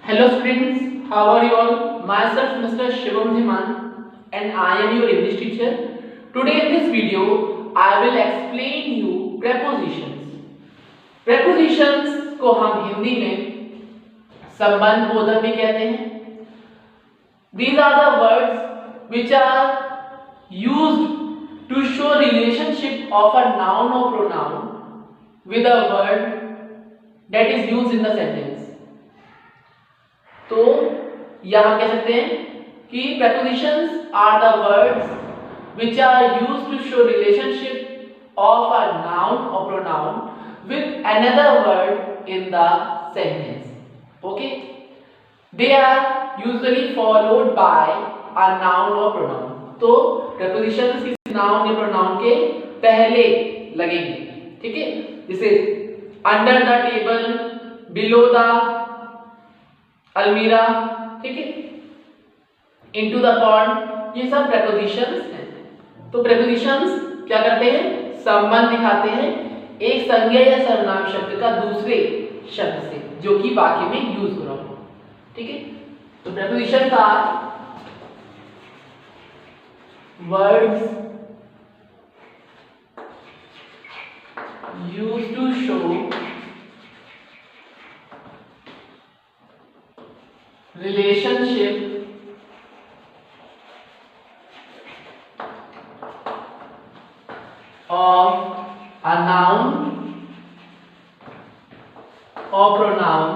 Hello students, how are you all? Myself Mr. Shivam Dhiman and I am your English teacher. Today in this video, I will explain you prepositions. Prepositions को हम हिंदी में संबंध बोधक भी कहते हैं. These are the words which are used to show relationship of a noun or pronoun with a word that is used in the sentence. तो यहाँ कह सकते हैं कि prepositions are the words which are used to show relationship of a noun or pronoun with another word in the sentence. Okay, they are usually followed by a noun or pronoun. तो prepositions किसी noun या pronoun के पहले लगेंगे. ठीक है, जैसे under the table, below the अलमीरा, ठीक है, इनटू द पॉन्ड, ये सब prepositions हैं. तो prepositions क्या करते हैं? संबंध दिखाते हैं एक संज्ञा या सर्वनाम शब्द का दूसरे शब्द से जो कि वाक्य में यूज हो रहा हो. ठीक है, तो prepositions are words used to show relationship of a noun or pronoun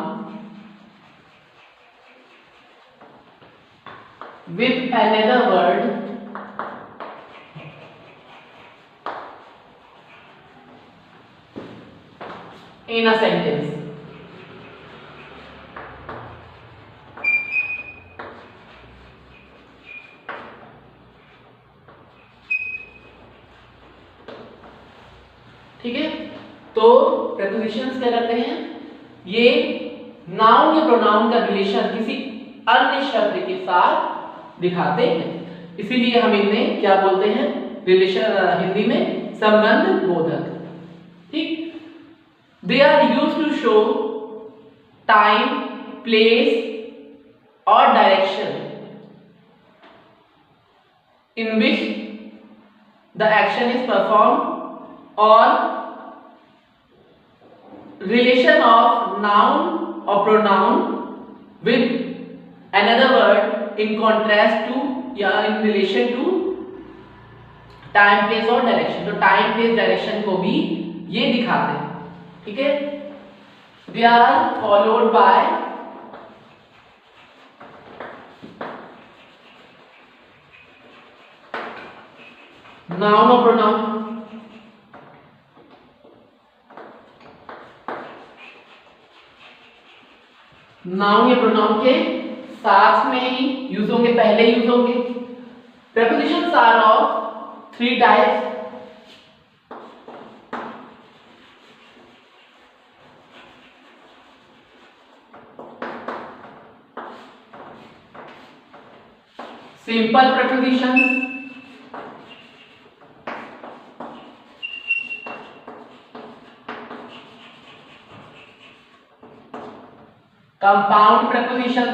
with another word in a sentence. ठीक है, तो prepositions क्या करते हैं? ये नाउन या प्रोनाउन का रिलेशन किसी अन्य शब्द के साथ दिखाते हैं, इसीलिए हम इन्हें क्या बोलते हैं? रिलेशन, हिंदी में संबंध बोधक. ठीक, they are used to show time, place or direction in which the action is performed or relation of noun or pronoun with another word in contrast to या in relation to time, place और direction. तो time, place, direction को भी ये दिखाते हैं. ठीक है, they are followed by noun or pronoun. Noun या प्रोनाउन के साथ में ही यूज होंगे, पहले यूज होंगे. prepositions are of three types. Simple prepositions, compound preposition,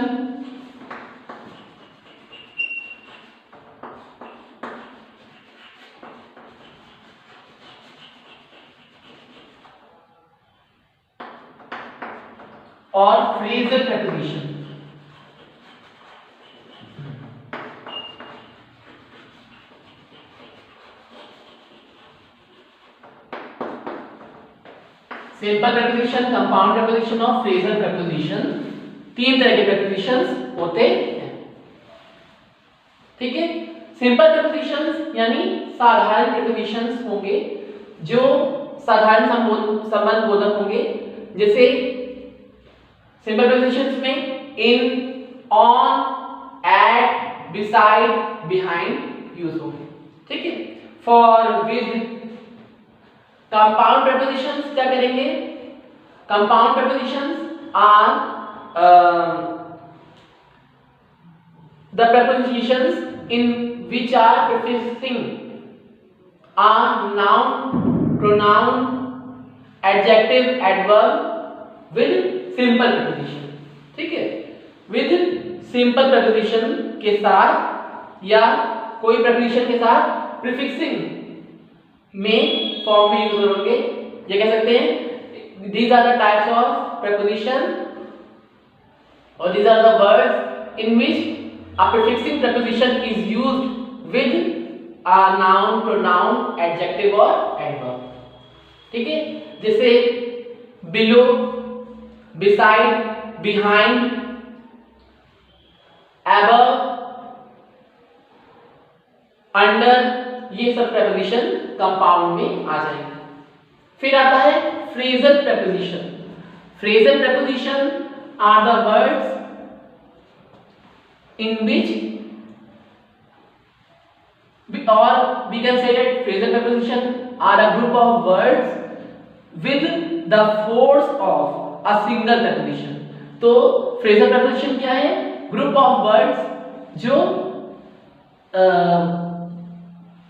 और phrasal preposition. Simple preposition, compound preposition और phrasal preposition, तीन तरह के prepositions होते हैं. ठीक है, सिंपल prepositions यानी साधारण prepositions होंगे जो साधारण संबंध बोधक होंगे. जैसे सिंपल prepositions में in, on, at, beside, behind use होंगे. ठीक है, for, with. कंपाउंड prepositions क्या करेंगे? Compound prepositions are the prepositions in which are prefixing a noun, pronoun, adjective, adverb with simple preposition. ठीक है, विद सिंपल preposition के साथ या कोई preposition के साथ prefixing में फॉर्म में यूज होंगे। ये कह सकते हैं these are the types of preposition or these are the words in which a prefixing preposition is used with a noun, pronoun, adjective or adverb। ठीक है, जैसे below, beside, behind, above, under, ये सब preposition कंपाउंड में आ जाएंगे। फिर आता है phrasal preposition। Phrasal preposition are the words in which or we can say that phrasal preposition are a group of words with the force of a single preposition। तो phrasal preposition क्या है? Group of words जो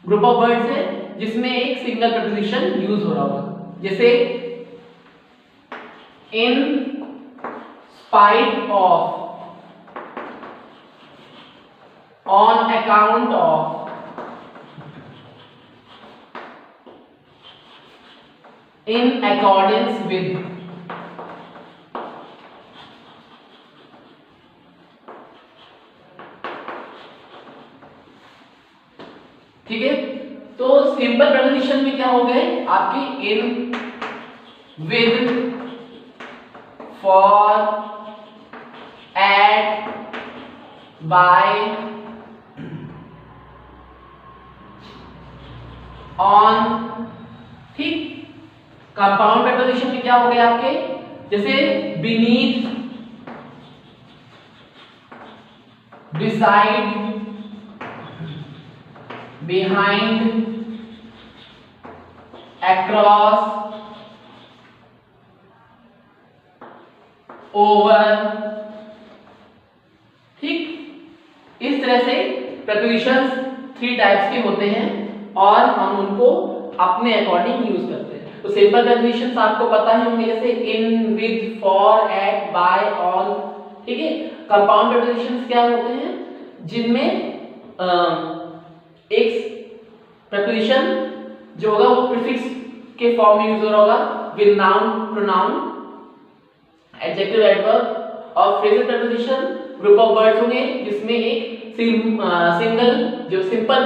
group of words है जिसमें एक single preposition use हो रहा होगा। जैसे in spite of, on account of, in accordance with। ठीक है, तो सिंपल preposition में क्या हो गए आपके in, with, for, at, by, on। ठीक, कंपाउंड preposition में क्या हो गए आपके, जैसे beneath, beside, behind, across, over। ठीक, इस तरह से prepositions 3 टाइप्स के होते हैं और हम उनको अपने अकॉर्डिंग यूज करते हैं। तो सिंपल prepositions आपको पता ही होंगे, जैसे in, with, for, at, by, on। ठीक है, कंपाउंड prepositions क्या होते हैं जिनमें एक preposition जो होगा वो प्रीफिक्स के फॉर्म में यूज हो रहा होगा with noun, pronoun, adjective, adverb. और phrasal preposition group of words होंगे जिसमें एक सिंगल जो सिंपल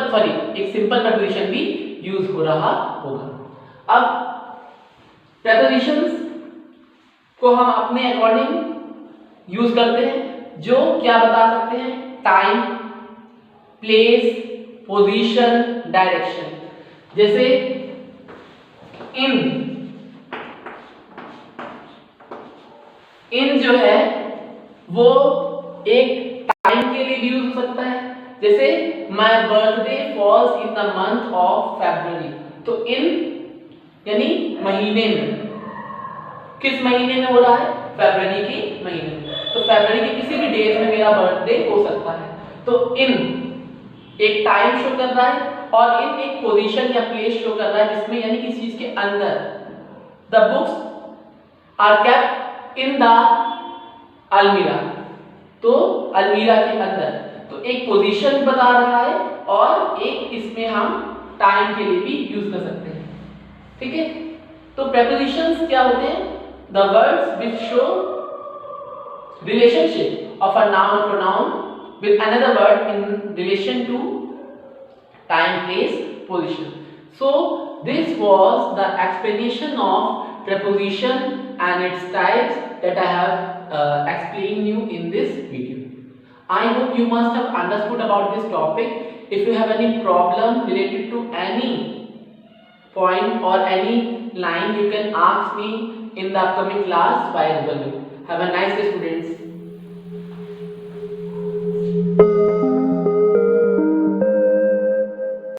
एक सिंपल preposition भी यूज हो रहा होगा। अब prepositions को हम अपने अकॉर्डिंग यूज करते हैं जो क्या बता सकते हैं, टाइम, प्लेस, पोजीशन, डायरेक्शन। जैसे इन जो है वो एक टाइम के लिए भी यूज हो सकता है। जैसे my birthday falls in the month of February. तो इन यानी महीने में, किस महीने में हो रहा है, फरवरी के महीने में। तो फरवरी के किसी भी डेट में मेरा बर्थडे हो सकता है। तो इन एक टाइम शो कर रहा है और इन एक पोजीशन या प्लेस शो कर रहा है जिसमें यानी किसी चीज के अंदर। The books are kept in the almirah. तो अलमीरा के अंदर, तो एक पोजीशन बता रहा है और एक इसमें हम टाइम के लिए भी यूज कर सकते हैं। ठीक है, तो prepositions क्या होते हैं, the words which show relationship of a noun or pronoun with another word in relation to time, place, position. So this was the explanation of preposition and its types that I have explained you in this video. I hope you must have understood about this topic. If you have any problem related to any point or any line, you can ask me in the upcoming class by Google Meet. Have a nice day, students.